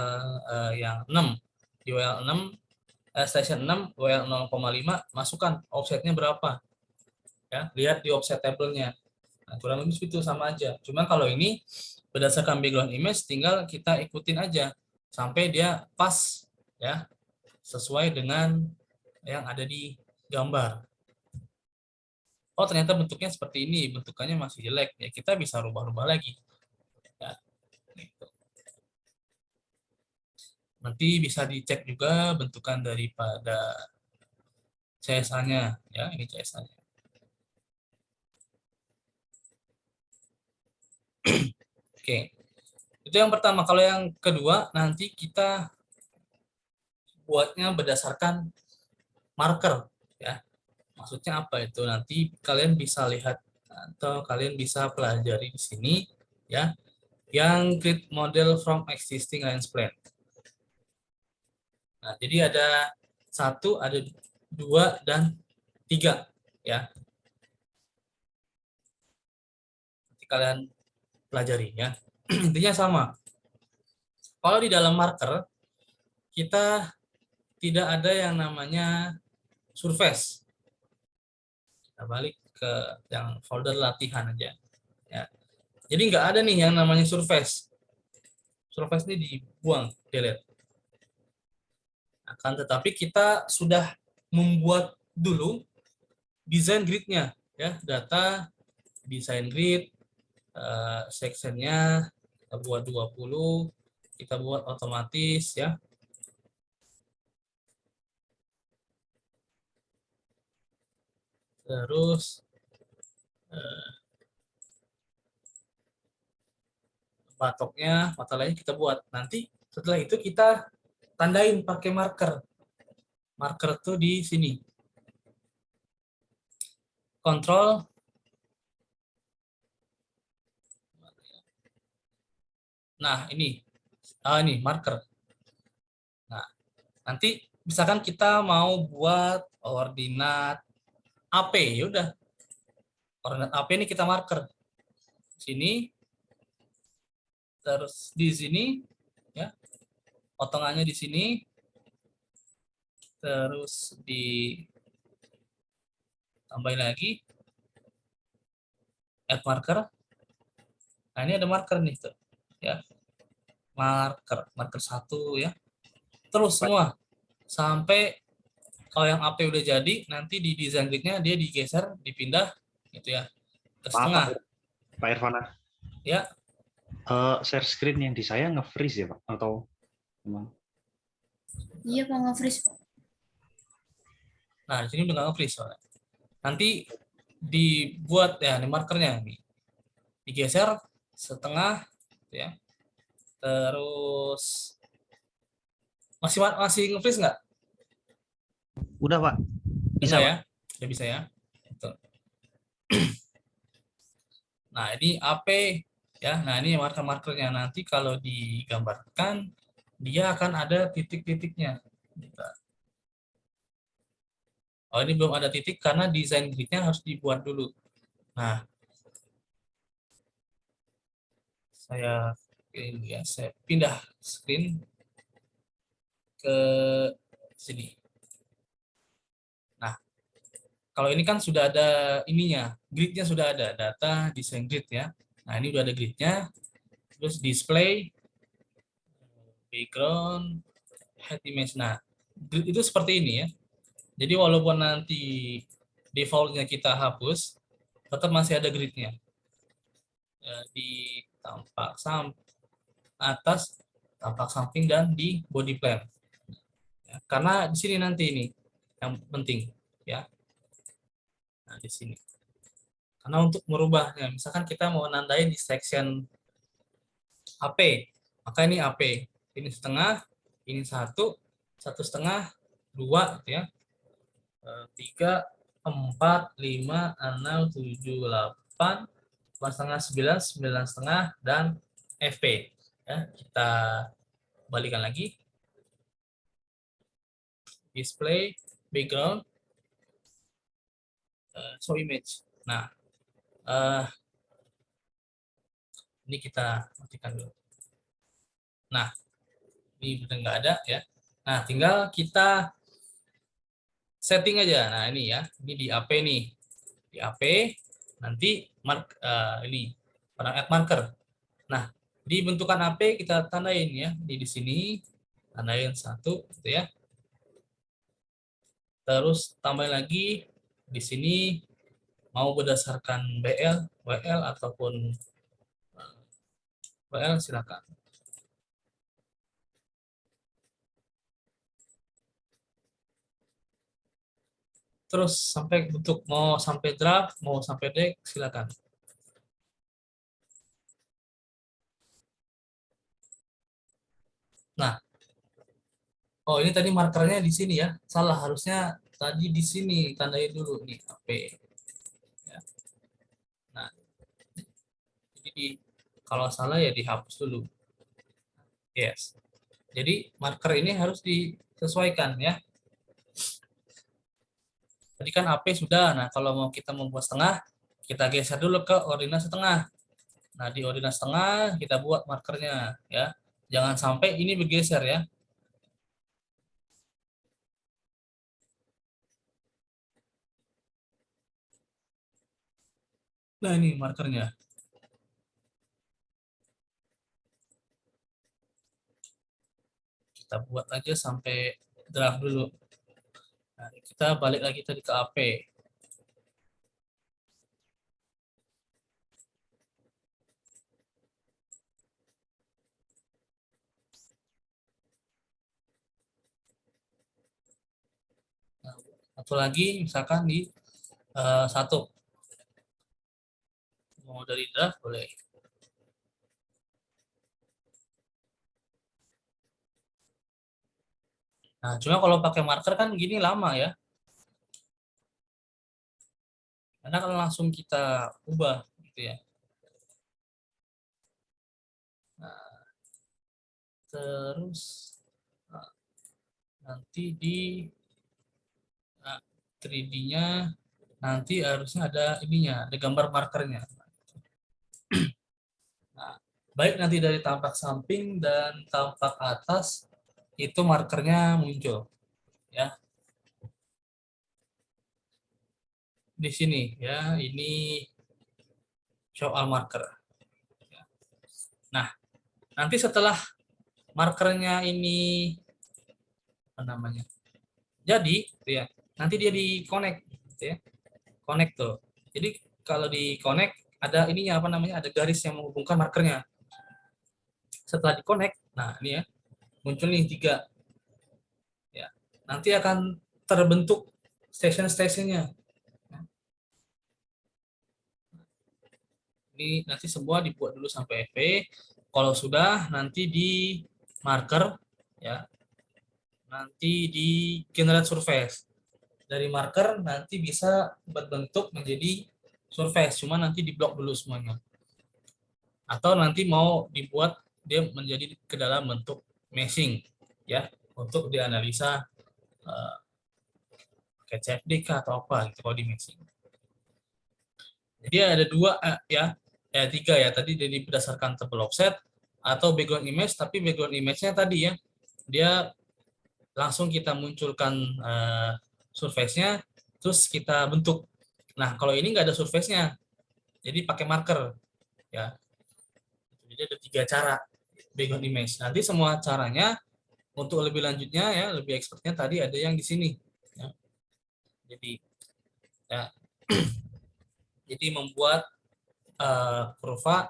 Speaker 1: yang 6. Di WL 6 station 6 WL 0,5 masukkan offsetnya berapa. Ya, lihat di offset table-nya. Nah, kurang lebih itu sama aja. Cuma kalau ini berdasarkan background image tinggal kita ikutin aja sampai dia pas ya sesuai dengan yang ada di gambar. Oh ternyata bentuknya seperti ini, bentukannya masih jelek, ya kita bisa rubah-rubah lagi. Ya, gitu. Nanti bisa dicek juga bentukan daripada CSA-nya, ya ini CSA-nya. Oke, itu yang pertama. Kalau yang kedua nanti kita buatnya berdasarkan marker, ya. Maksudnya apa itu? Nanti kalian bisa lihat atau kalian bisa pelajari di sini, ya. Yang create model from existing lines plan. Nah, jadi ada 1, ada 2, dan 3. Ya. Nanti kalian pelajari ya. Intinya sama. Kalau di dalam marker, kita tidak ada yang namanya surface. Kita balik ke yang folder latihan aja. Ya. Jadi nggak ada nih yang namanya surface. Surface ini dibuang, delete. Akan tetapi kita sudah membuat dulu desain grid-nya, ya, data desain grid, sectionnya kita buat 20, kita buat otomatis ya. Terus batoknya, mata lainnya kita buat. Nanti setelah itu kita tandain pakai marker. Marker tuh di sini. Kontrol. Nah, ini. Ini marker. Nah, nanti misalkan kita mau buat ordinat AP, ya udah. Ordinat AP ini kita marker. Sini. Terus di sini ya. Potongannya di sini. Terus di tambahin lagi add marker. Nah, ini ada marker nih tuh. Ya. Marker 1 ya. Terus semua sampai kalau yang AP udah jadi, nanti di design grid-nya dia digeser, dipindah gitu ya ke setengah.
Speaker 3: Pak Irfana.
Speaker 1: Ya.
Speaker 3: Share screen yang di saya nge-freeze ya Pak? Atau memang?
Speaker 4: Iya Pak, nge-freeze Pak.
Speaker 1: Nah, di sini udah nggak nge-freeze soalnya. Nanti dibuat ya ini markernya nih. Digeser setengah ya. Terus masih nge-freeze nggak?
Speaker 3: Udah Pak.
Speaker 1: Bisa ya? Udah bisa ya. Tuh. Nah, ini AP ya. Nah, ini marker-markernya. Nanti kalau digambarkan dia akan ada titik-titiknya. Oh, ini belum ada titik karena desain grid-nya harus dibuat dulu. Nah, saya pindah screen ke sini. Nah, kalau ini kan sudah ada ininya, grid-nya sudah ada, data desain grid ya. Nah, ini udah ada grid-nya. Terus display, background, head image. Nah, grid itu seperti ini ya. Jadi walaupun nanti default-nya kita hapus, tetap masih ada grid-nya. Di tampak atas, tampak samping, dan di body plan. Ya, karena di sini nanti ini yang penting ya. Nah, di sini. Karena untuk merubahnya, misalkan kita mau nandain di section AP, maka ini AP. Ini setengah, ini 1, 1,5, 2 gitu ya. 3, 4, 5, 6, 7, 8, 8,5, 9, 9,5, dan FP. Ya, kita balikan lagi. Display, background, show image. Nah, ini kita matikan dulu. Nah, ini udah nggak ada ya. Nah, tinggal kita setting aja. Nah, ini ya, ini di AP nih. Di AP nanti ini orang add marker. Nah, di bentukan AP kita tandain ya. Di sini tandain 1 gitu ya. Terus tambahin lagi di sini mau berdasarkan BL, WL ataupun WL silakan. Terus sampai bentuk mau sampai draft, mau sampai deck silakan. Nah, oh ini tadi markernya di sini ya. Salah, harusnya tadi di sini tandain dulu nih AP. Ya. Nah, jadi kalau salah ya dihapus dulu. Yes. Jadi marker ini harus disesuaikan ya. Tadi kan AP sudah. Nah, kalau mau kita membuat setengah, kita geser dulu ke ordinal setengah. Nah, di ordinal setengah kita buat markernya ya. Jangan sampai ini bergeser ya. Nah, ini markernya. Kita buat aja sampai draft dulu. Nah, kita balik lagi tadi ke AP. Nah, atau lagi misalkan di 1. Mau dari draft boleh. Nah, cuma kalau pakai marker kan gini lama ya. Karena kalau langsung kita ubah gitu ya. Nah, terus nanti di 3D-nya nanti harusnya ada ininya, ada gambar markernya. Nah, baik nanti dari tampak samping dan tampak atas itu markernya muncul ya. Di sini ya, ini soal marker. Nah, nanti setelah markernya ini apa namanya? Jadi, ya, nanti dia di connect gitu ya. Connect tuh. Jadi kalau di connect ada ininya apa namanya? Ada garis yang menghubungkan markernya. Setelah di connect, nah ini ya, muncul nih 3. Ya. Nanti akan terbentuk station-stationnya. Ini nanti semua dibuat dulu sampai FP. Kalau sudah nanti di marker ya. Nanti di generate surface. Dari marker nanti bisa berbentuk menjadi surface, cuma nanti diblok dulu semuanya. Atau nanti mau dibuat dia menjadi ke dalam bentuk meshing ya, untuk dianalisa kayak CFD atau apa gitu kalau di meshing. Jadi ada 2 ya, 3 ya, tadi jadi berdasarkan table offset atau background image, tapi background image-nya tadi ya, dia langsung kita munculkan surface-nya, terus kita bentuk. Nah, kalau ini nggak ada surface-nya, jadi pakai marker ya. Jadi ada 3 cara background image. Nanti semua caranya untuk lebih lanjutnya ya, lebih expertnya tadi ada yang di sini. Ya. Jadi ya, jadi membuat kurva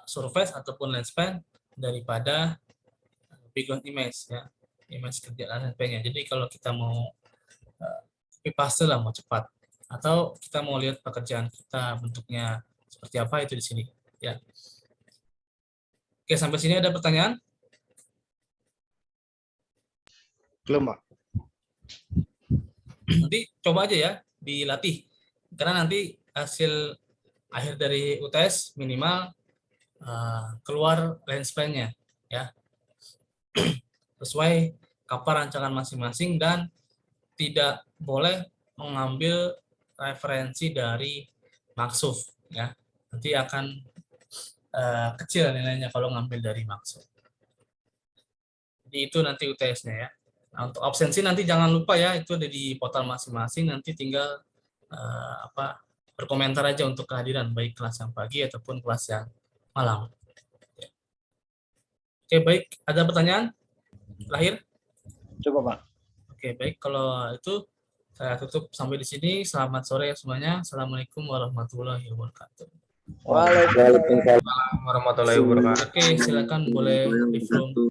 Speaker 1: surface ataupun lens span daripada background image ya, image kerjaan LNP-nya. Jadi kalau kita mau copy paste lah, mau cepat, atau kita mau lihat pekerjaan kita bentuknya seperti apa, itu di sini ya. Oke, sampai sini ada pertanyaan?
Speaker 2: Belum, Pak.
Speaker 1: Nanti coba aja ya dilatih, karena nanti hasil akhir dari UTS minimal keluar lens plan-nya ya. Sesuai kapal rancangan masing-masing dan tidak boleh mengambil referensi dari maksuf ya. Nanti akan kecil nilainya kalau ngambil dari maksuf. Jadi itu nanti UTS-nya ya. Nah, untuk absensi nanti jangan lupa ya, itu ada di portal masing-masing, nanti tinggal berkomentar aja untuk kehadiran baik kelas yang pagi ataupun kelas yang malam. Oke, baik. Ada pertanyaan terakhir?
Speaker 2: Coba Pak.
Speaker 1: Oke, baik. Kalau itu saya tutup sampai di sini. Selamat sore ya semuanya. Assalamualaikum warahmatullahi wabarakatuh.
Speaker 2: Waalaikumsalam.
Speaker 5: Warahmatullahi wabarakatuh.
Speaker 1: Oke, silakan boleh di room.